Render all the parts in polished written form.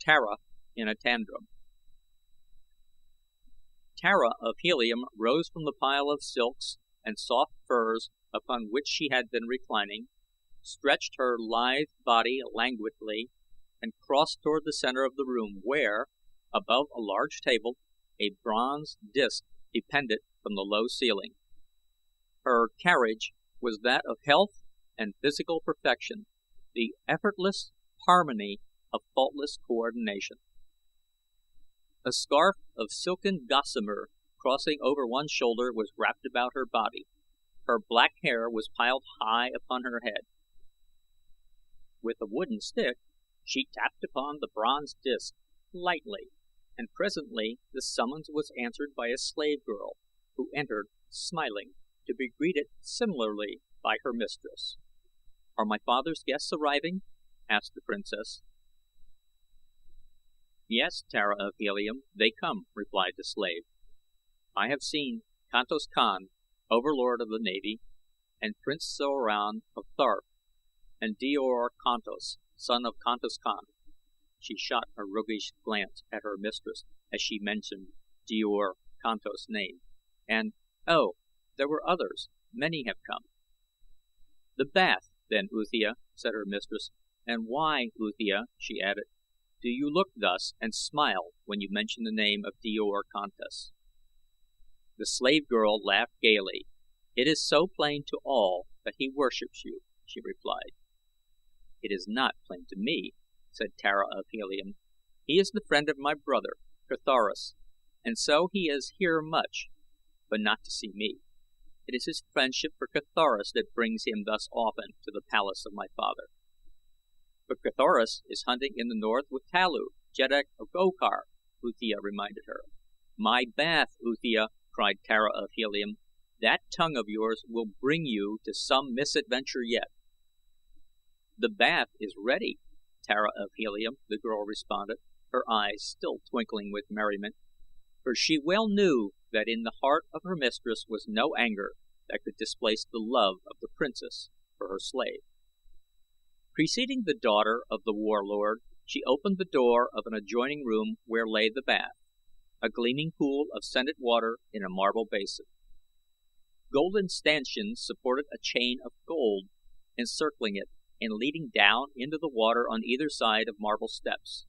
Tara in a Tantrum. Tara of Helium rose from the pile of silks and soft furs upon which she had been reclining, stretched her lithe body languidly, and crossed toward the center of the room where, above a large table, a bronze disc depended from the low ceiling. Her carriage was that of health and physical perfection, the effortless harmony of faultless coordination. A scarf of silken gossamer crossing over one shoulder was wrapped about her body. Her black hair was piled high upon her head. With a wooden stick, she tapped upon the bronze disc lightly, and presently the summons was answered by a slave girl, who entered, smiling, to be greeted similarly by her mistress. "Are my father's guests arriving?" asked the princess. "Yes, Tara of Helium, they come," replied the slave. "I have seen Kantos Kan, overlord of the navy, and Prince Soran of Tharp, and Dior Kantos, son of Kantos Kan." She shot a roguish glance at her mistress as she mentioned Dior Kantos' name. "And, oh, there were others. Many have come." "The bath, then, Uthia," said her mistress. "And why, Uthia," she added, "do you look thus and smile when you mention the name of Dior Kantos?" The slave girl laughed gaily. "It is so plain to all that he worships you," she replied. "It is not plain to me," said Tara of Helium. "He is the friend of my brother, Carthoris, and so he is here much, but not to see me. It is his friendship for Carthoris that brings him thus often to the palace of my father." "But Carthoris is hunting in the north with Talu, Jeddak of Okar," Uthia reminded her. "My bath, Uthia!" cried Tara of Helium. "That tongue of yours will bring you to some misadventure yet." "The bath is ready, Tara of Helium," the girl responded, her eyes still twinkling with merriment, for she well knew that in the heart of her mistress was no anger that could displace the love of the princess for her slave. Preceding the daughter of the warlord, she opened the door of an adjoining room where lay the bath, a gleaming pool of scented water in a marble basin. Golden stanchions supported a chain of gold encircling it and leading down into the water on either side of marble steps.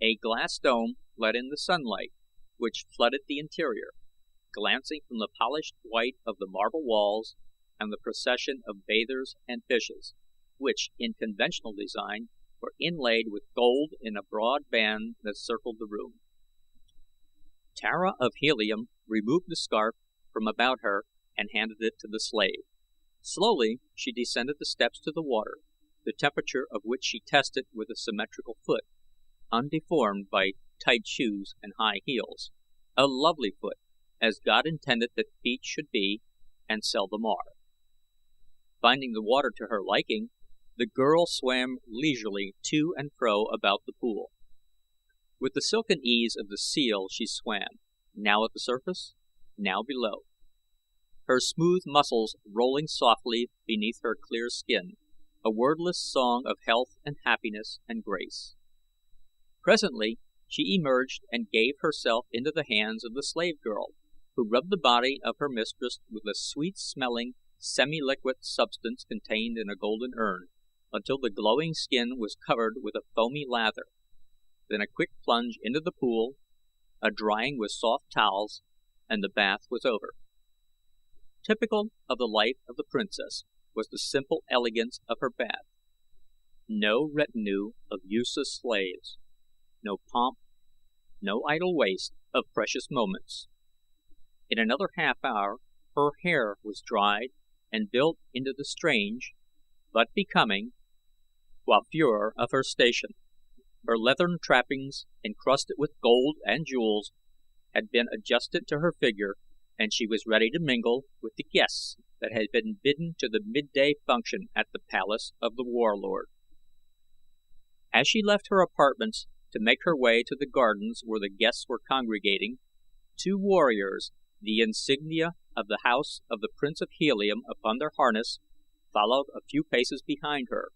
A glass dome let in the sunlight, which flooded the interior, glancing from the polished white of the marble walls and the procession of bathers and fishes, which, in conventional design, were inlaid with gold in a broad band that circled the room. Tara of Helium removed the scarf from about her and handed it to the slave. Slowly she descended the steps to the water, the temperature of which she tested with a symmetrical foot, undeformed by tight shoes and high heels, a lovely foot, as God intended that feet should be and seldom are. Finding the water to her liking, the girl swam leisurely to and fro about the pool. With the silken ease of the seal she swam, now at the surface, now below, her smooth muscles rolling softly beneath her clear skin, a wordless song of health and happiness and grace. Presently she emerged and gave herself into the hands of the slave girl, who rubbed the body of her mistress with a sweet-smelling, semi-liquid substance contained in a golden urn, until the glowing skin was covered with a foamy lather, then a quick plunge into the pool, a drying with soft towels, and the bath was over. Typical of the life of the princess was the simple elegance of her bath. No retinue of useless slaves, no pomp, no idle waste of precious moments. In another half hour her hair was dried and built into the strange, but becoming, coiffure of her station. Her leathern trappings, encrusted with gold and jewels, had been adjusted to her figure, and she was ready to mingle with the guests that had been bidden to the midday function at the palace of the warlord. As she left her apartments to make her way to the gardens where the guests were congregating, two warriors, the insignia of the house of the Prince of Helium upon their harness, followed a few paces behind her,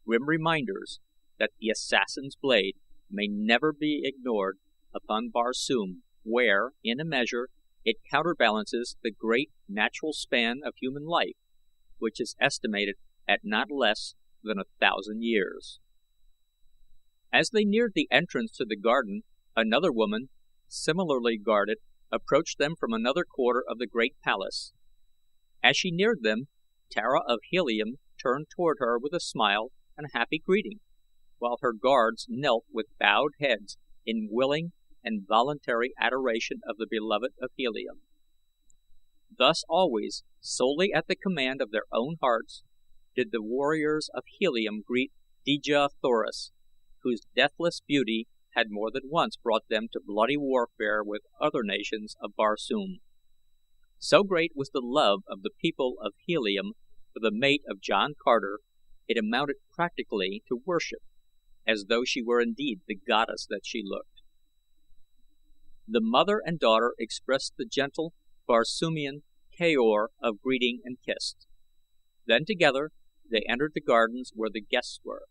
grim reminders that the assassin's blade may never be ignored upon Barsoom, where, in a measure, it counterbalances the great natural span of human life, which is estimated at not less than 1,000 years. As they neared the entrance to the garden, another woman, similarly guarded, approached them from another quarter of the great palace. As she neared them, Tara of Helium turned toward her with a smile and a happy greeting, while her guards knelt with bowed heads in willing and voluntary adoration of the beloved of Helium. Thus always, solely at the command of their own hearts, did the warriors of Helium greet Dejah Thoris, whose deathless beauty had more than once brought them to bloody warfare with other nations of Barsoom. So great was the love of the people of Helium for the mate of John Carter, it amounted practically to worship, as though she were indeed the goddess that she looked. The mother and daughter expressed the gentle Barsoomian Kaor of greeting and kissed. Then together they entered the gardens where the guests were.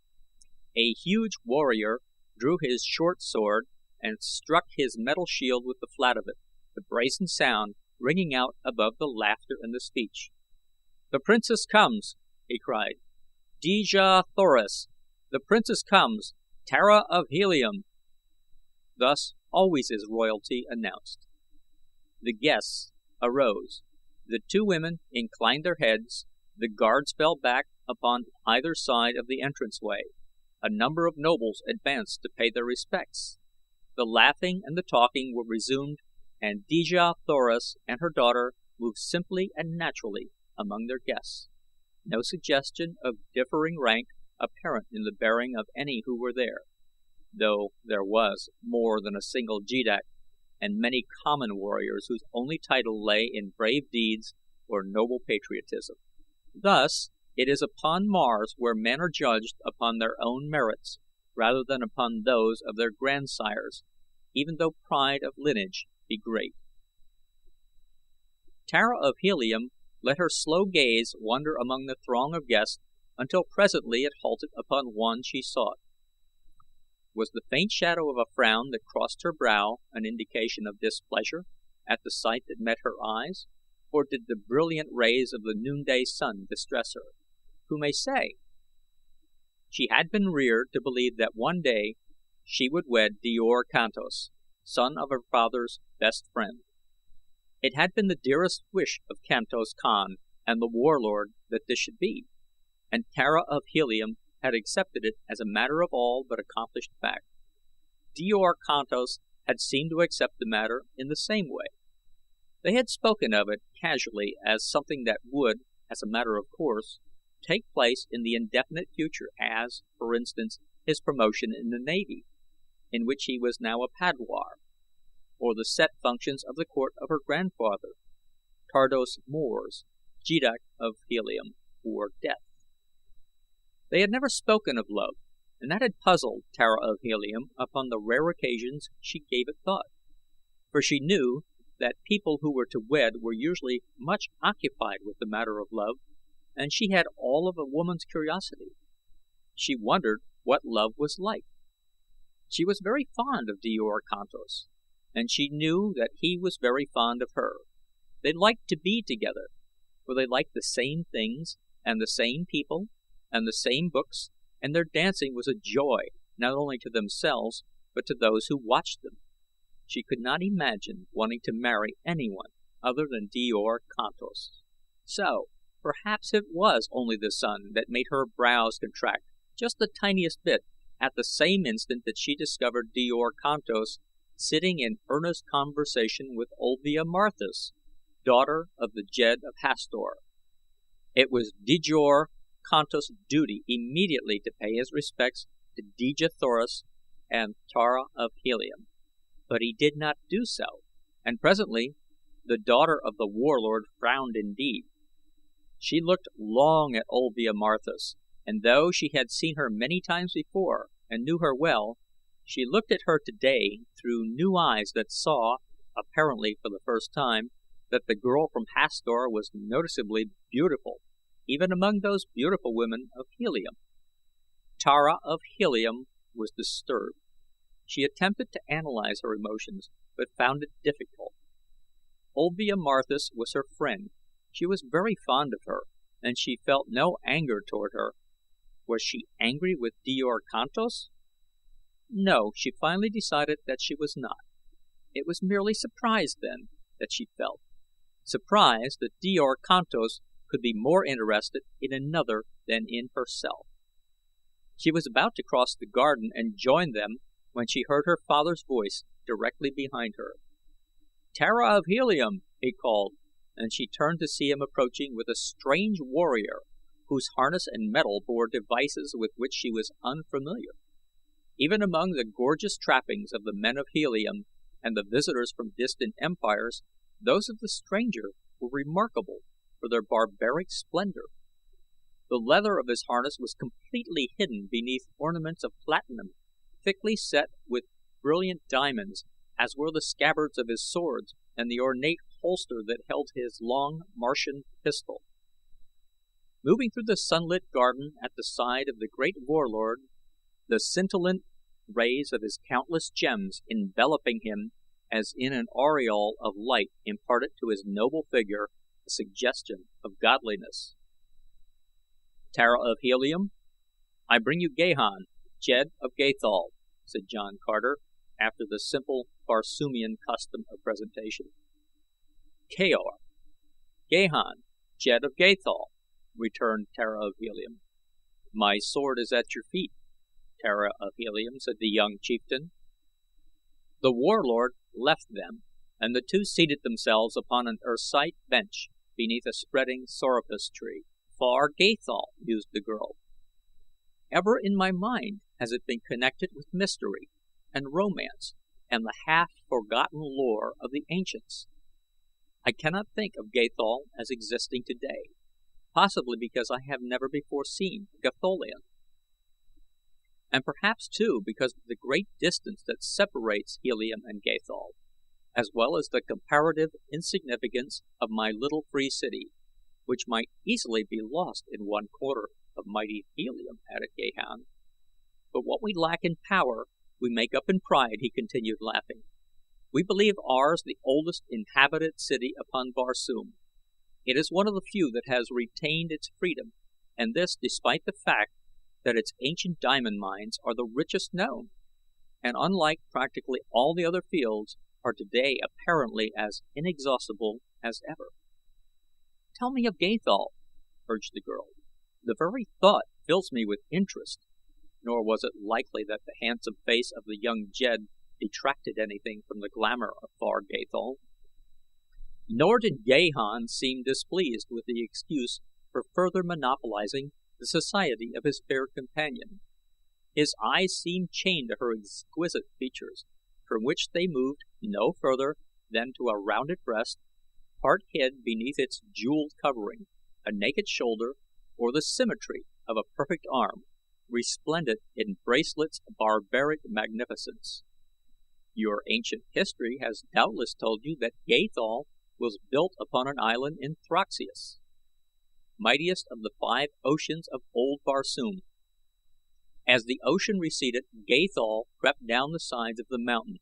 A huge warrior drew his short sword and struck his metal shield with the flat of it, the brazen sound ringing out above the laughter and the speech. "The princess comes!" he cried. "Dejah Thoris! The princess comes! Tara of Helium!" Thus always is royalty announced. The guests arose. The two women inclined their heads, the guards fell back upon either side of the entranceway. A number of nobles advanced to pay their respects. The laughing and the talking were resumed, and Dejah Thoris and her daughter moved simply and naturally among their guests, no suggestion of differing rank apparent in the bearing of any who were there, though there was more than a single jeddak and many common warriors whose only title lay in brave deeds or noble patriotism. Thus it is upon Mars where men are judged upon their own merits rather than upon those of their grandsires, even though pride of lineage be great. Tara of Helium let her slow gaze wander among the throng of guests until presently it halted upon one she sought. Was the faint shadow of a frown that crossed her brow an indication of displeasure at the sight that met her eyes, or did the brilliant rays of the noonday sun distress her? Who may say? She had been reared to believe that one day she would wed Djor Kantos, son of her father's best friend. It had been the dearest wish of Kantos Kan and the warlord that this should be, and Tara of Helium had accepted it as a matter of all but accomplished fact. Djor Kantos had seemed to accept the matter in the same way. They had spoken of it casually as something that would, as a matter of course, take place in the indefinite future as, for instance, his promotion in the Navy, in which he was now a padwar, or the set functions of the court of her grandfather, Tardos Mors, jeddak of Helium, or death. They had never spoken of love, and that had puzzled Tara of Helium upon the rare occasions she gave it thought, for she knew that people who were to wed were usually much occupied with the matter of love, and she had all of a woman's curiosity. She wondered what love was like. She was very fond of Djor Kantos, and she knew that he was very fond of her. They liked to be together, for they liked the same things, and the same people, and the same books, and their dancing was a joy not only to themselves but to those who watched them. She could not imagine wanting to marry anyone other than Djor Kantos. So, perhaps it was only the sun that made her brows contract just the tiniest bit at the same instant that she discovered Djor Kantos sitting in earnest conversation with Olvia Marthis, daughter of the Jed of Hastor. It was Djor Kantos' duty immediately to pay his respects to Dejah Thoris and Tara of Helium, but he did not do so, and presently the daughter of the warlord frowned indeed. She looked long at Olvia Marthis, and though she had seen her many times before and knew her well, she looked at her today through new eyes that saw, apparently for the first time, that the girl from Hastor was noticeably beautiful, even among those beautiful women of Helium. Tara of Helium was disturbed. She attempted to analyze her emotions, but found it difficult. Olvia Marthis was her friend. She was very fond of her, and she felt no anger toward her. Was she angry with Djor Kantos? No, she finally decided that she was not. It was merely surprise, then, that she felt. Surprise that Djor Kantos could be more interested in another than in herself. She was about to cross the garden and join them when she heard her father's voice directly behind her. "Tara of Helium!" he called, and she turned to see him approaching with a strange warrior whose harness and metal bore devices with which she was unfamiliar. Even among the gorgeous trappings of the men of Helium and the visitors from distant empires, those of the stranger were remarkable for their barbaric splendor. The leather of his harness was completely hidden beneath ornaments of platinum, thickly set with brilliant diamonds, as were the scabbards of his swords and the ornate holster that held his long Martian pistol. Moving through the sunlit garden at the side of the great warlord, the scintillant rays of his countless gems enveloping him as in an aureole of light imparted to his noble figure a suggestion of godliness. "Tara of Helium, I bring you Gahan, Jed of Gathol," said John Carter, after the simple Barsoomian custom of presentation. "Kaor." "Gahan, Jed of Gathol," returned Tara of Helium. "My sword is at your feet, Tara of Helium," said the young chieftain. The warlord left them, and the two seated themselves upon an ersite bench beneath a spreading sorapus tree. "Far Gathol," mused the girl. "Ever in my mind has it been connected with mystery and romance and the half-forgotten lore of the ancients. I cannot think of Gathol as existing today, possibly because I have never before seen a Gatholian. And perhaps, too, because of the great distance that separates Helium and Gathol, as well as the comparative insignificance of my little free city, which might easily be lost in one quarter of mighty Helium," added Gahan. "But what we lack in power we make up in pride," he continued, laughing. "We believe ours the oldest inhabited city upon Barsoom. It is one of the few that has retained its freedom, and this despite the fact that its ancient diamond mines are the richest known, and unlike practically all the other fields, are today apparently as inexhaustible as ever." "Tell me of Gathol," urged the girl. "The very thought fills me with interest." Nor was it likely that the handsome face of the young Jed detracted anything from the glamour of far Gathol. Nor did Gahan seem displeased with the excuse for further monopolizing the society of his fair companion. His eyes seemed chained to her exquisite features, from which they moved no further than to a rounded breast, part hid beneath its jeweled covering, a naked shoulder, or the symmetry of a perfect arm, resplendent in bracelets of barbaric magnificence. Your ancient history has doubtless told you that Gathol was built upon an island in Throxius, mightiest of the 5 oceans of old Barsoom. As the ocean receded, Gathol crept down the sides of the mountain,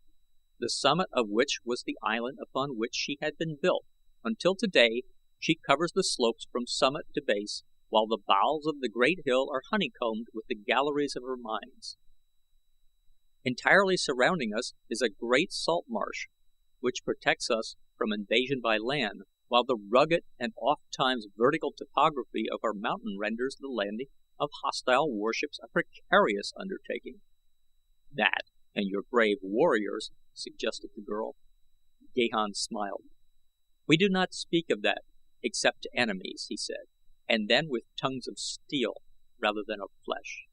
the summit of which was the island upon which she had been built, until today she covers the slopes from summit to base, while the bowels of the great hill are honeycombed with the galleries of her mines. Entirely surrounding us is a great salt marsh, which protects us from invasion by land, while the rugged and oft-times vertical topography of our mountain renders the landing of hostile warships a precarious undertaking. "That, and your brave warriors," suggested the girl. Gahan smiled. "We do not speak of that except to enemies," he said, "and then with tongues of steel rather than of flesh."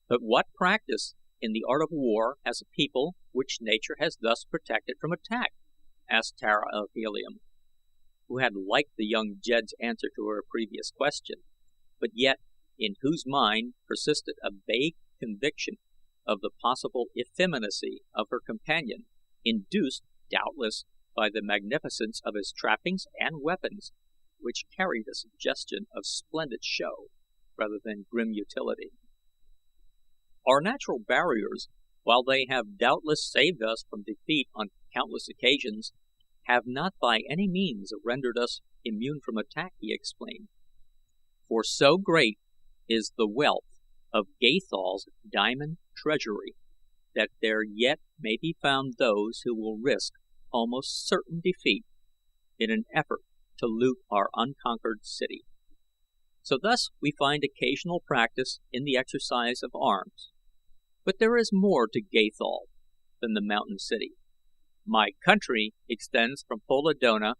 "But what practice in the art of war has a people which nature has thus protected from attack?" asked Tara of Helium, who had liked the young Jed's answer to her previous question, but yet in whose mind persisted a vague conviction of the possible effeminacy of her companion, induced, doubtless, by the magnificence of his trappings and weapons, which carried a suggestion of splendid show rather than grim utility. "Our natural barriers, while they have doubtless saved us from defeat on countless occasions, have not by any means rendered us immune from attack," he explained. "For so great is the wealth of Gaethal's diamond treasury that there yet may be found those who will risk almost certain defeat in an effort to loot our unconquered city. So thus we find occasional practice in the exercise of arms. But there is more to Gaethal than the mountain city. My country extends from Polodona,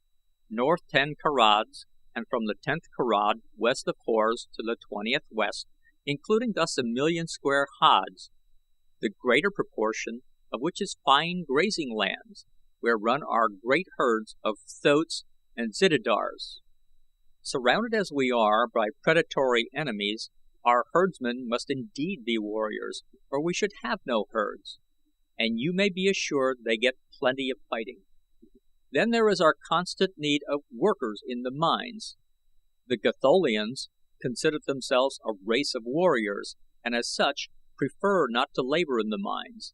north 10 karads, and from the 10th karad west of Hors to the 20th west, including thus 1,000,000 square haads, the greater proportion of which is fine grazing lands, where run our great herds of thoats and zitidars. Surrounded as we are by predatory enemies, our herdsmen must indeed be warriors, or we should have no herds, and you may be assured they get plenty of fighting. Then there is our constant need of workers in the mines. The Gatholians consider themselves a race of warriors, and as such prefer not to labor in the mines.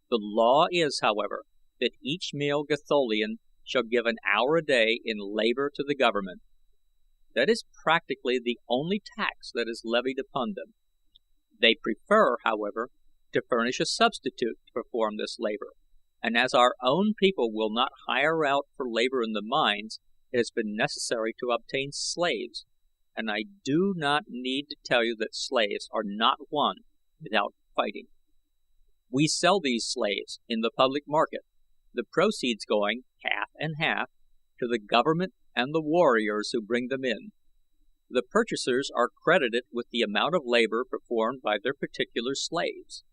The law is, however, that each male Gatholian shall give an hour a day in labor to the government. That is practically the only tax that is levied upon them. They prefer, however, to furnish a substitute to perform this labor, and as our own people will not hire out for labor in the mines, it has been necessary to obtain slaves, and I do not need to tell you that slaves are not won without fighting. We sell these slaves in the public market, the proceeds going, half and half, to the government and the warriors who bring them in. The purchasers are credited with the amount of labor performed by their particular slaves.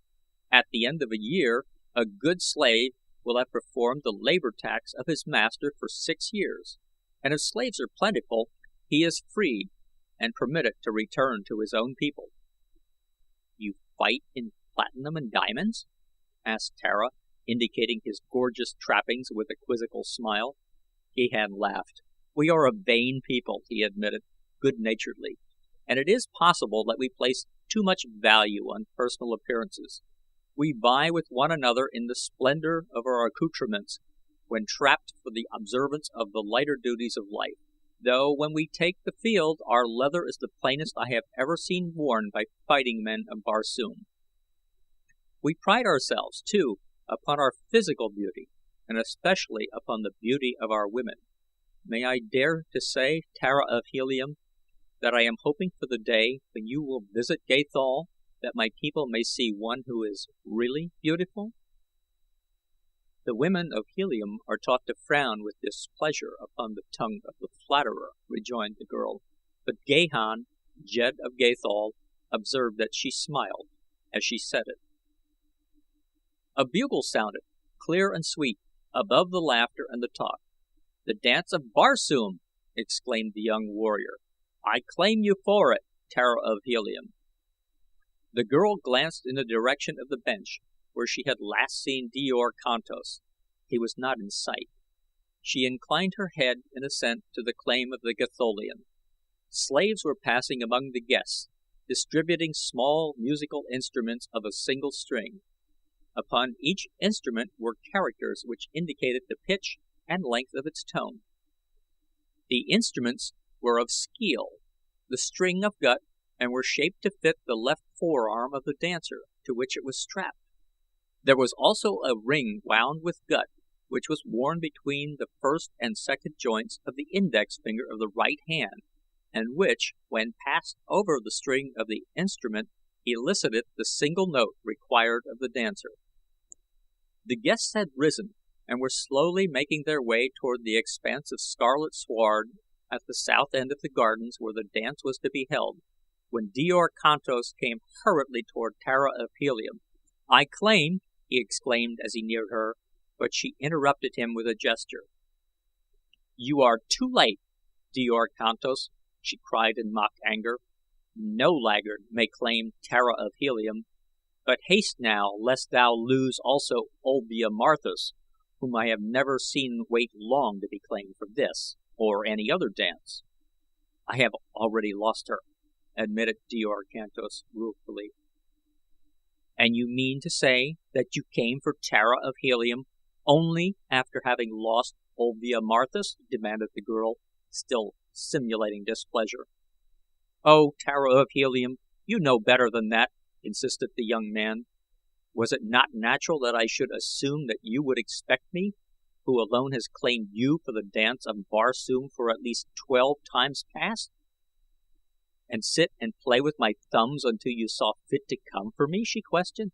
At the end of a year, a good slave will have performed the labor tax of his master for 6 years, and if slaves are plentiful, he is freed and permitted to return to his own people." "You fight in platinum and diamonds?" asked Tara, indicating his gorgeous trappings with a quizzical smile. Gahan laughed. "We are a vain people," he admitted, good-naturedly, "and it is possible that we place too much value on personal appearances. We vie with one another in the splendor of our accoutrements when trapped for the observance of the lighter duties of life, though when we take the field our leather is the plainest I have ever seen worn by fighting men of Barsoom. We pride ourselves, too, upon our physical beauty, and especially upon the beauty of our women. May I dare to say, Tara of Helium, that I am hoping for the day when you will visit Gaethal, that my people may see one who is really beautiful?" "The women of Helium are taught to frown with displeasure upon the tongue of the flatterer," rejoined the girl, but Gahan, Jed of Gaethal, observed that she smiled as she said it. A bugle sounded, clear and sweet, above the laughter and the talk. "The dance of Barsoom!" exclaimed the young warrior. "I claim you for it, Tara of Helium." The girl glanced in the direction of the bench where she had last seen Djor Kantos. He was not in sight. She inclined her head in assent to the claim of the Gatholian. Slaves were passing among the guests, distributing small musical instruments of a single string. Upon each instrument were characters which indicated the pitch and length of its tone. The instruments were of skeel, the string of gut, and were shaped to fit the left forearm of the dancer, to which it was strapped. There was also a ring wound with gut, which was worn between the first and second joints of the index finger of the right hand, and which, when passed over the string of the instrument, elicited the single note required of the dancer. The guests had risen, and were slowly making their way toward the expanse of scarlet sward at the south end of the gardens where the dance was to be held, when Djor Kantos came hurriedly toward Tara of Helium. "I claim," he exclaimed as he neared her, but she interrupted him with a gesture. "You are too late, Djor Kantos," she cried in mock anger. "No laggard may claim Tara of Helium, but haste now lest thou lose also Olvia Marthis, whom I have never seen wait long to be claimed for this or any other dance." "I have already lost her," admitted Djor Kantos ruefully. And you mean to say that you came for Tara of Helium only after having lost Olvia Marthis? Demanded the girl, still simulating displeasure. Oh, Tara of Helium, you know better than that, insisted the young man. Was it not natural that I should assume that you would expect me, who alone has claimed you for the dance of Barsoom for at least 12 times past? And sit and play with my thumbs until you saw fit to come for me? She questioned.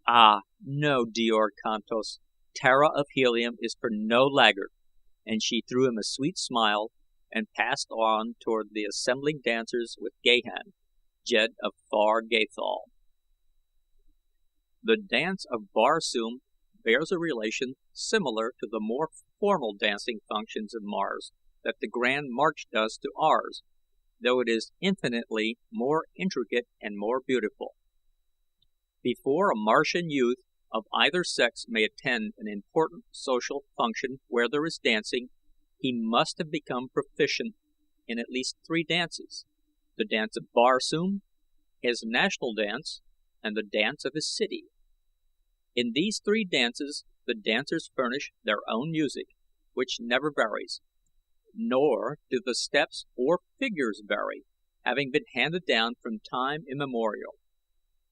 Ah, no, Djor Kantos. Tara of Helium is for no laggard, and she threw him a sweet smile and passed on toward the assembling dancers with Gahan, Jed of far Gathol. The dance of Barsoom bears a relation similar to the more formal dancing functions of Mars that the Grand March does to ours, though it is infinitely more intricate and more beautiful. Before a Martian youth of either sex may attend an important social function where there is dancing, he must have become proficient in at least 3 dances: the dance of Barsoom, his national dance, and the dance of his city. In these 3 dances the dancers furnish their own music, which never varies, nor do the steps or figures vary, having been handed down from time immemorial.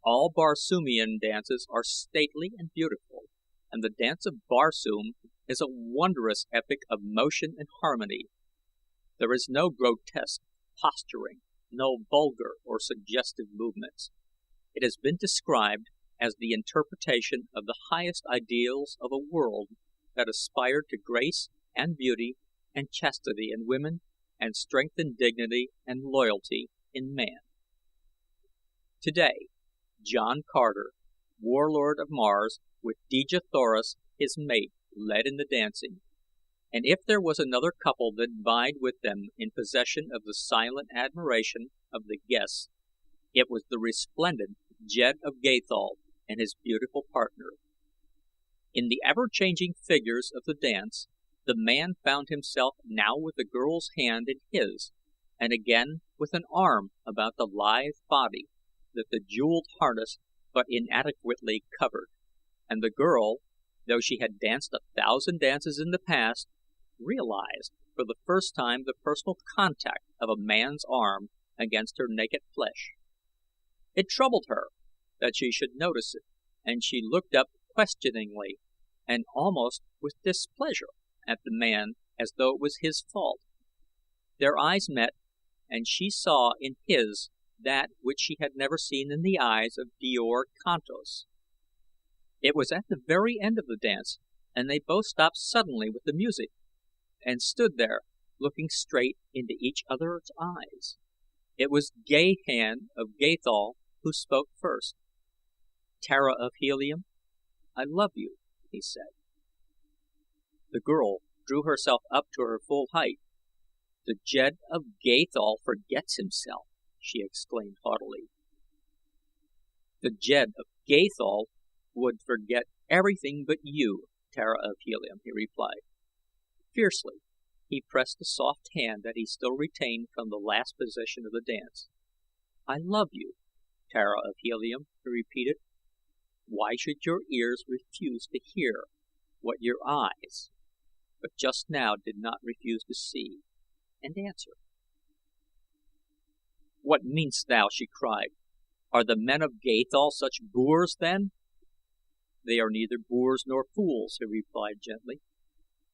All Barsoomian dances are stately and beautiful, and the dance of Barsoom is a wondrous epic of motion and harmony. There is no grotesque posturing, no vulgar or suggestive movements. It has been described as the interpretation of the highest ideals of a world that aspired to grace and beauty and chastity in women and strength and dignity and loyalty in man. Today, John Carter, warlord of Mars, with Dejah Thoris, his mate, led in the dancing, and if there was another couple that vied with them in possession of the silent admiration of the guests, it was the resplendent Jed of Gathol and his beautiful partner. In the ever-changing figures of the dance, the man found himself now with the girl's hand in his, and again with an arm about the lithe body that the jeweled harness but inadequately covered, and the girl, though she had danced 1,000 dances in the past, realized for the first time the personal contact of a man's arm against her naked flesh. It troubled her that she should notice it, and she looked up questioningly and almost with displeasure at the man as though it was his fault. Their eyes met, and she saw in his that which she had never seen in the eyes of Djor Kantos. It was at the very end of the dance, and they both stopped suddenly with the music, and stood there looking straight into each other's eyes. It was Gahan of Gathol who spoke first. "Tara of Helium, I love you," he said. The girl drew herself up to her full height. "The Jed of Gathol forgets himself," she exclaimed haughtily. "The Jed of Gathol would forget everything but you, Tara of Helium," he replied. Fiercely, he pressed the soft hand that he still retained from the last position of the dance. "I love you, Tara of Helium," he repeated. "Why should your ears refuse to hear what your eyes but just now did not refuse to see and answer?" "What meanest thou?" she cried. "Are the men of Gathol such boors, then?" "They are neither boors nor fools," he replied gently.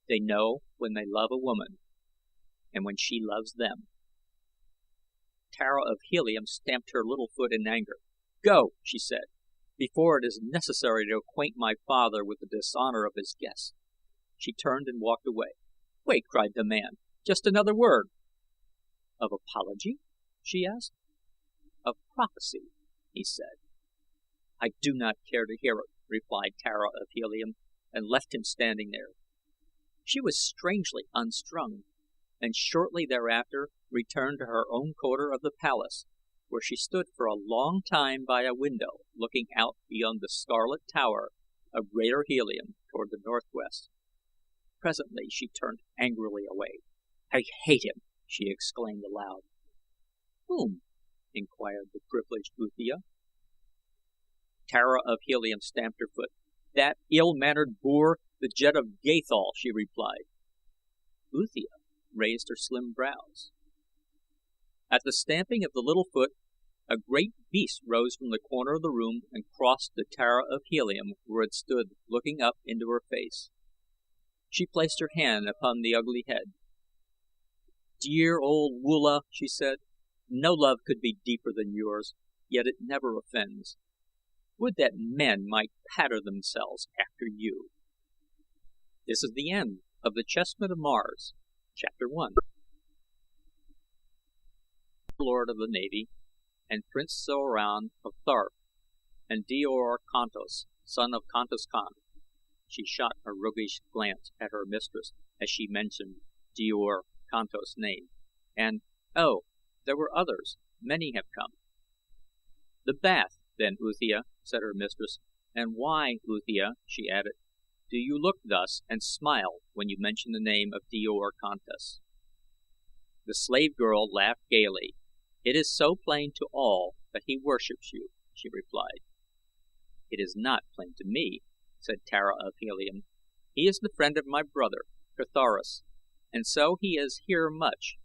"They know when they love a woman, and when she loves them." Tara of Helium stamped her little foot in anger. "Go," she said, "before it is necessary to acquaint my father with the dishonor of his guest." She turned and walked away. "Wait," cried the man. "Just another word." "Of apology?" she asked. "Of prophecy," he said. "I do not care to hear it," replied Tara of Helium, and left him standing there. She was strangely unstrung, and shortly thereafter returned to her own quarter of the palace, where she stood for a long time by a window looking out beyond the scarlet tower of Greater Helium toward the northwest. Presently she turned angrily away. "I hate him!" she exclaimed aloud. "Whom?" inquired the privileged Uthia. Tara of Helium stamped her foot. "That ill-mannered boor, the Jed of Gathol," she replied. Uthia raised her slim brows. At the stamping of the little foot, a great beast rose from the corner of the room and crossed to Tara of Helium, where it stood looking up into her face. She placed her hand upon the ugly head. "Dear old Woola," she said, "no love could be deeper than yours, yet it never offends. Would that men might pattern themselves after you." This is the end of the Chessmen of Mars, Chapter 1. Lord of the Navy, and Prince Soran of Tharp, and Dior Kantos, son of Kantos Khan. She shot a roguish glance at her mistress as she mentioned Dior Kantos' name. And, oh, there were others. Many have come. "The bath, then, Uthia," said her mistress. "And why, Uthia," she added, "do you look thus and smile when you mention the name of Dior Kantos?" The slave girl laughed gaily. "It is so plain to all that he worships you," she replied. "It is not plain to me," said Tara of Helium. "He is the friend of my brother, Carthoris, and so he is here much,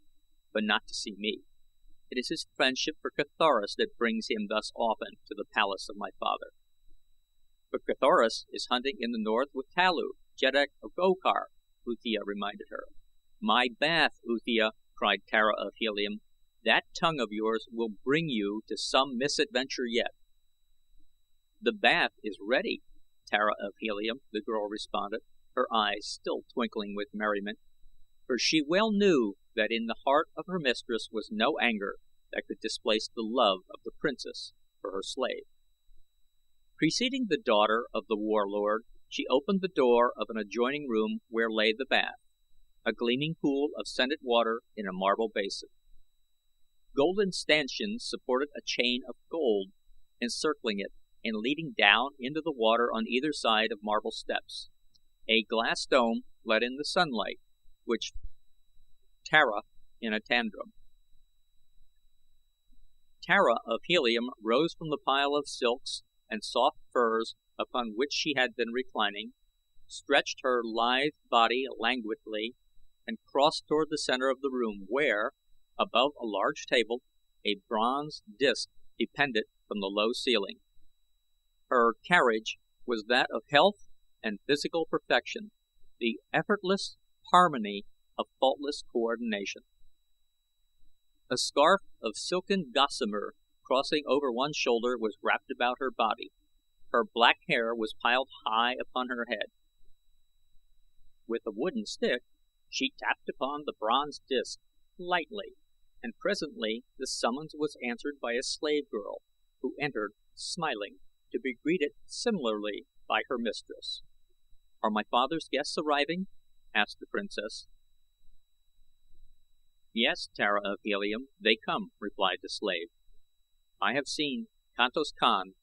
but not to see me. It is his friendship for Carthoris that brings him thus often to the palace of my father." "But Carthoris is hunting in the north with Talu, Jeddak of Gokar," Uthia reminded her. "My bath, Uthia!" cried Tara of Helium. "That tongue of yours will bring you to some misadventure yet." "The bath is ready, Tara of Helium," the girl responded, her eyes still twinkling with merriment, for she well knew that in the heart of her mistress was no anger that could displace the love of the princess for her slave. Preceding the daughter of the warlord, she opened the door of an adjoining room where lay the bath, a gleaming pool of scented water in a marble basin. Golden stanchions supported a chain of gold encircling it and leading down into the water on either side of marble steps. A glass dome let in the sunlight, which Tara in a tantrum. Tara of Helium rose from the pile of silks and soft furs upon which she had been reclining, stretched her lithe body languidly, and crossed toward the center of the room where, above a large table, a bronze disc depended from the low ceiling. Her carriage was that of health and physical perfection, the effortless harmony of faultless coordination. A scarf of silken gossamer crossing over one shoulder was wrapped about her body. Her black hair was piled high upon her head. With a wooden stick she tapped upon the bronze disc lightly, and presently the summons was answered by a slave girl, who entered smiling, to be greeted similarly by her mistress. "Are my father's guests arriving?" asked the princess. "Yes, Tara of Helium, they come," replied the slave. "I have seen Kantos Kan